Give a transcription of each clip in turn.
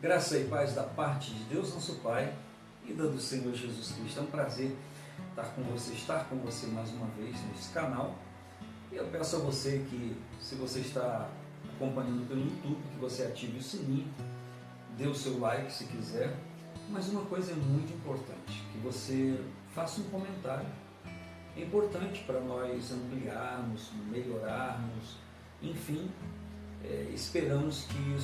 Graça e paz da parte de Deus, nosso Pai, e da do Senhor Jesus Cristo. É um prazer estar com você mais uma vez nesse canal. E eu peço a você que, se você está acompanhando pelo YouTube, que você ative o sininho, dê o seu like se quiser. Mas uma coisa é muito importante, que você faça um comentário. É importante para nós ampliarmos, melhorarmos, enfim, esperamos que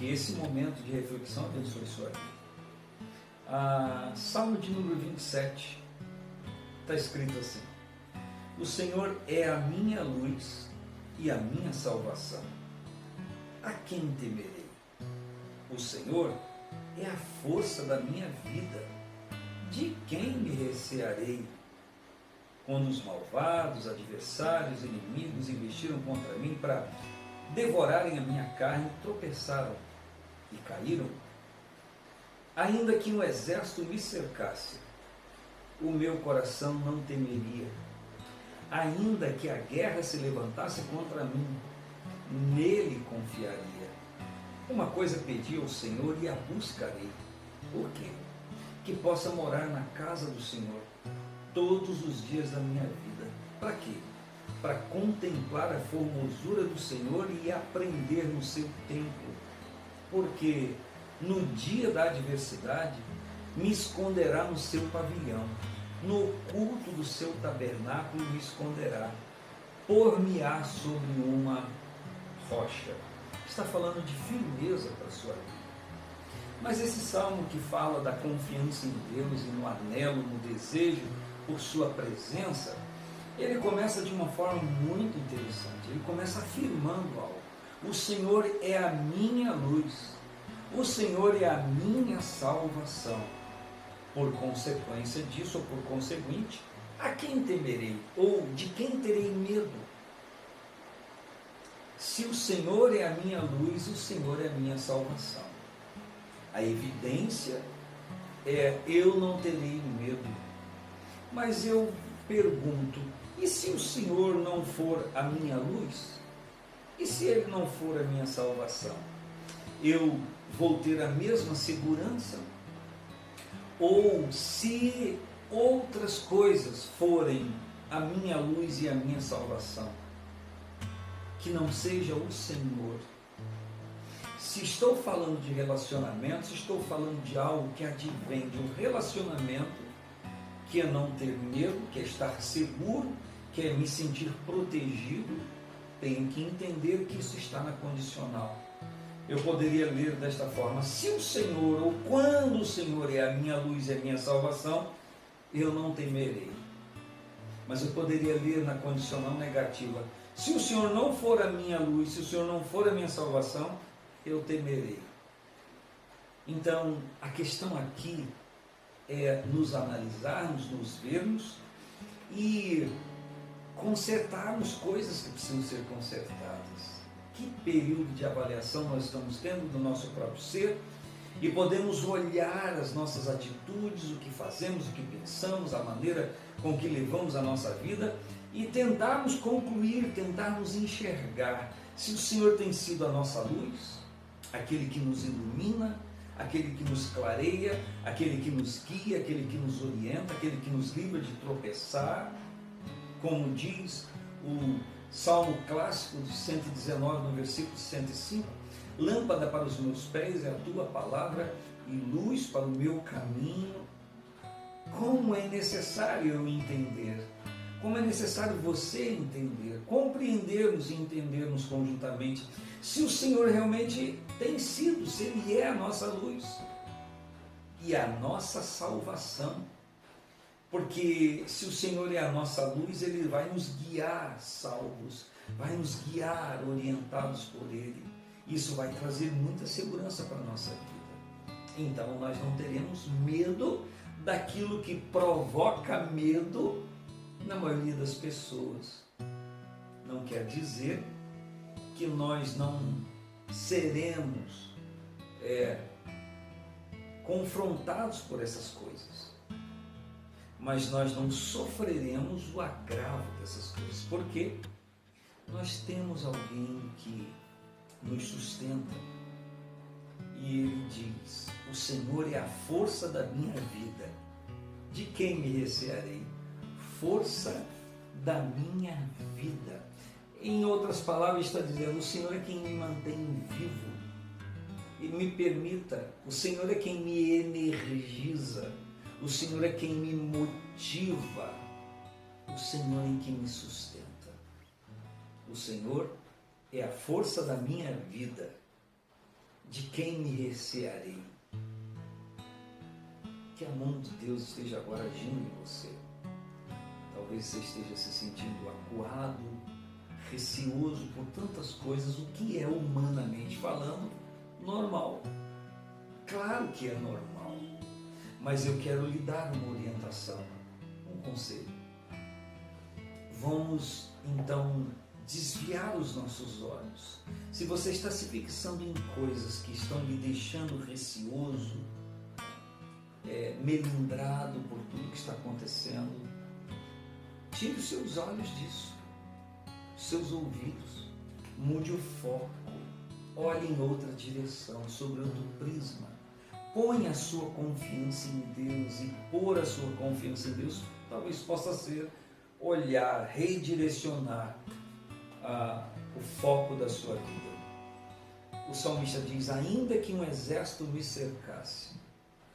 esse momento de reflexão abençoe sua vida. Salmo de número 27, está escrito assim: o Senhor é a minha luz e a minha salvação. A quem temerei? O Senhor é a força da minha vida. De quem me recearei? Quando os malvados, adversários, inimigos investiram contra mim para devorarem a minha carne, tropeçaram e caíram. Ainda que um exército me cercasse, o meu coração não temeria. Ainda que a guerra se levantasse contra mim, nele confiaria. Uma coisa pedi ao Senhor e a buscarei. O quê? Que possa morar na casa do Senhor todos os dias da minha vida. Para quê? Para contemplar a formosura do Senhor e aprender no seu templo. Porque no dia da adversidade me esconderá no seu pavilhão, no oculto do seu tabernáculo me esconderá, por-me-á sobre uma rocha. Está falando de firmeza para a sua vida. Mas esse salmo que fala da confiança em Deus e no anelo, no desejo por sua presença, ele começa de uma forma muito interessante. Ele começa afirmando algo. O Senhor é a minha luz. O Senhor é a minha salvação. Por consequência disso, ou por conseguinte, a quem temerei? Ou de quem terei medo? Se o Senhor é a minha luz, o Senhor é a minha salvação. A evidência é: eu não terei medo. Mas eu pergunto, e se o Senhor não for a minha luz? E se Ele não for a minha salvação? Eu vou ter a mesma segurança? Ou se outras coisas forem a minha luz e a minha salvação, que não seja o Senhor? Se estou falando de relacionamento, se estou falando de algo que advém de um relacionamento, que é não ter medo, que é estar seguro, que é me sentir protegido, tenho que entender que isso está na condicional. Eu poderia ler desta forma: se o Senhor, ou quando o Senhor é a minha luz e a minha salvação, eu não temerei. Mas eu poderia ler na condicional negativa: se o Senhor não for a minha luz, se o Senhor não for a minha salvação, eu temerei. Então, a questão aqui é nos analisarmos, nos vermos e consertarmos coisas que precisam ser consertadas. Que período de avaliação nós estamos tendo do nosso próprio ser e podemos olhar as nossas atitudes, o que fazemos, o que pensamos, a maneira com que levamos a nossa vida e tentarmos concluir, tentarmos enxergar se o Senhor tem sido a nossa luz, aquele que nos ilumina, aquele que nos clareia, aquele que nos guia, aquele que nos orienta, aquele que nos livra de tropeçar, como diz o Salmo clássico de 119, no versículo 105, lâmpada para os meus pés é a tua palavra e luz para o meu caminho. Como é necessário eu entender, como é necessário você entender, compreendermos e entendermos conjuntamente se o Senhor realmente tem sido, se Ele é a nossa luz e a nossa salvação. Porque se o Senhor é a nossa luz, Ele vai nos guiar salvos, vai nos guiar orientados por Ele. Isso vai trazer muita segurança para a nossa vida. Então nós não teremos medo daquilo que provoca medo na maioria das pessoas. Não quer dizer que nós não seremos confrontados por essas coisas, mas nós não sofreremos o agravo dessas coisas, porque nós temos alguém que nos sustenta e Ele diz: o Senhor é a força da minha vida. De quem me recearei? Força da minha vida. Em outras palavras, está dizendo: o Senhor é quem me mantém vivo e me permita, o Senhor é quem me energiza, o Senhor é quem me motiva, o Senhor é quem me sustenta. O Senhor é a força da minha vida. De quem me recearei? Que a mão de Deus esteja agora agindo em você. Talvez você esteja se sentindo acuado, receoso por tantas coisas, o que é, humanamente falando, normal. Claro que é normal, mas eu quero lhe dar uma orientação, um conselho. Vamos então desviar os nossos olhos. Se você está se fixando em coisas que estão lhe deixando receoso, melindrado por tudo que está acontecendo, tire os seus olhos disso, seus ouvidos, mude o foco, olhe em outra direção, sobre outro prisma. Ponha a sua confiança em Deus, e pôr a sua confiança em Deus talvez possa ser olhar, redirecionar o foco da sua vida. O salmista diz: ainda que um exército me cercasse.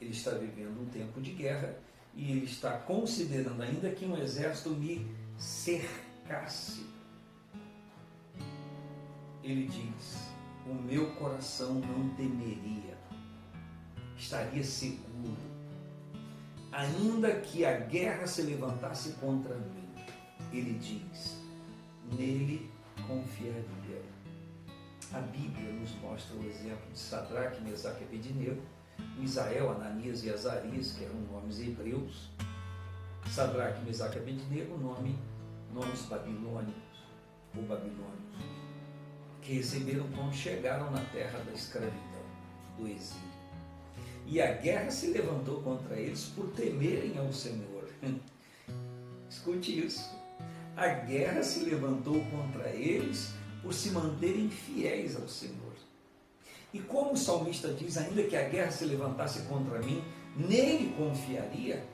Ele está vivendo um tempo de guerra e ele está considerando: ainda que um exército me cercasse. Ele diz: o meu coração não temeria, estaria seguro, ainda que a guerra se levantasse contra mim. Ele diz: nele confiaria. A Bíblia nos mostra o exemplo de Sadraque, Mesaque e Abednego, Misael, Ananias e Azarias, que eram nomes hebreus. Sadraque, Mesaque e Abednego, nomes babilônicos ou babilônios, que receberam quando chegaram na terra da escravidão, do exílio. E a guerra se levantou contra eles por temerem ao Senhor. Escute isso. A guerra se levantou contra eles por se manterem fiéis ao Senhor. E como o salmista diz: ainda que a guerra se levantasse contra mim, nele confiaria.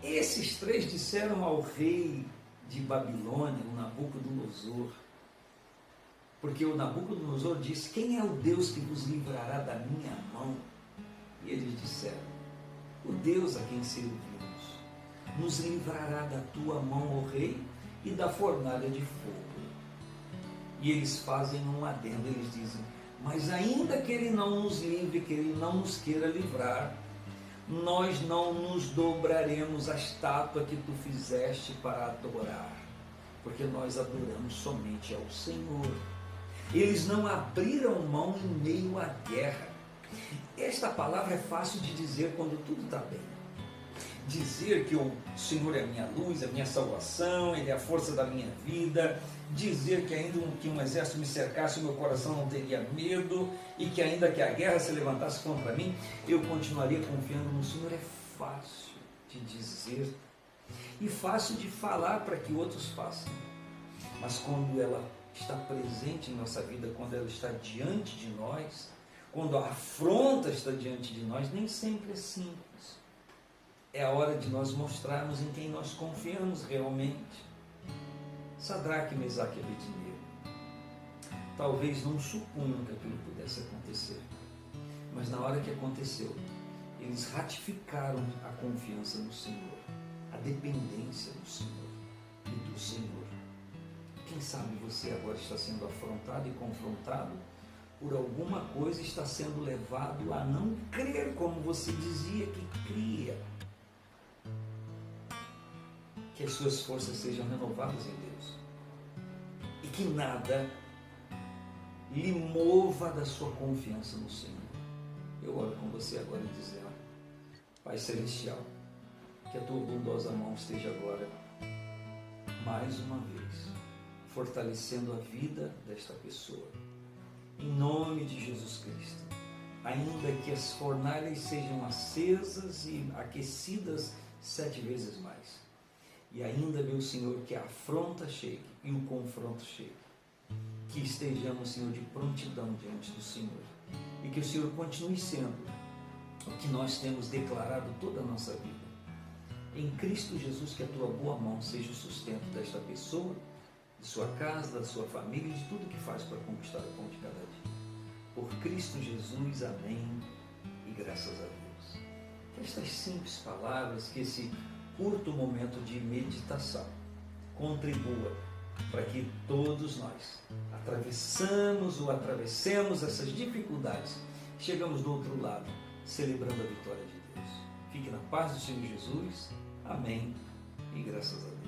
Esses três disseram ao rei de Babilônia, o Nabucodonosor, porque o Nabucodonosor disse: quem é o Deus que vos livrará da minha mão? E eles disseram: o Deus a quem servimos nos livrará da tua mão, ó rei, e da fornalha de fogo. E eles fazem um adendo, eles dizem: mas ainda que ele não nos livre, que ele não nos queira livrar, nós não nos dobraremos à estátua que tu fizeste para adorar, porque nós adoramos somente ao Senhor. Eles não abriram mão em meio à guerra. Esta palavra é fácil de dizer quando tudo está bem. Dizer que o Senhor é a minha luz, a minha salvação, Ele é a força da minha vida. Dizer que ainda que um exército me cercasse, o meu coração não teria medo. E que ainda que a guerra se levantasse contra mim, eu continuaria confiando no Senhor. É fácil de dizer e fácil de falar para que outros façam. Mas quando ela está presente em nossa vida, quando ela está diante de nós, quando a afronta está diante de nós, nem sempre é simples. É a hora de nós mostrarmos em quem nós confiamos realmente. Sadraque, Mesaque e Abednego talvez não supunham que aquilo pudesse acontecer, mas na hora que aconteceu, eles ratificaram a confiança no Senhor, a dependência do Senhor e do Senhor. Quem sabe você agora está sendo afrontado e confrontado por alguma coisa, está sendo levado a não crer como você dizia que cria. Que as suas forças sejam renovadas em Deus e que nada lhe mova da sua confiança no Senhor. Eu oro com você agora dizendo: Pai Celestial, que a tua bondosa mão esteja agora mais uma vez fortalecendo a vida desta pessoa, em nome de Jesus Cristo. Ainda que as fornalhas sejam acesas e aquecidas 7 vezes mais, e ainda, meu Senhor, que a afronta chegue e o confronto chegue, que estejamos, Senhor, de prontidão diante do Senhor, e que o Senhor continue sendo o que nós temos declarado toda a nossa vida. Em Cristo Jesus, que a tua boa mão seja o sustento desta pessoa, de sua casa, da sua família e de tudo que faz para conquistar o pão de cada dia. Por Cristo Jesus, amém e graças a Deus. Que estas simples palavras, que esse curto momento de meditação contribua para que todos nós atravessemos essas dificuldades, chegamos do outro lado, celebrando a vitória de Deus. Fique na paz do Senhor Jesus. Amém e graças a Deus.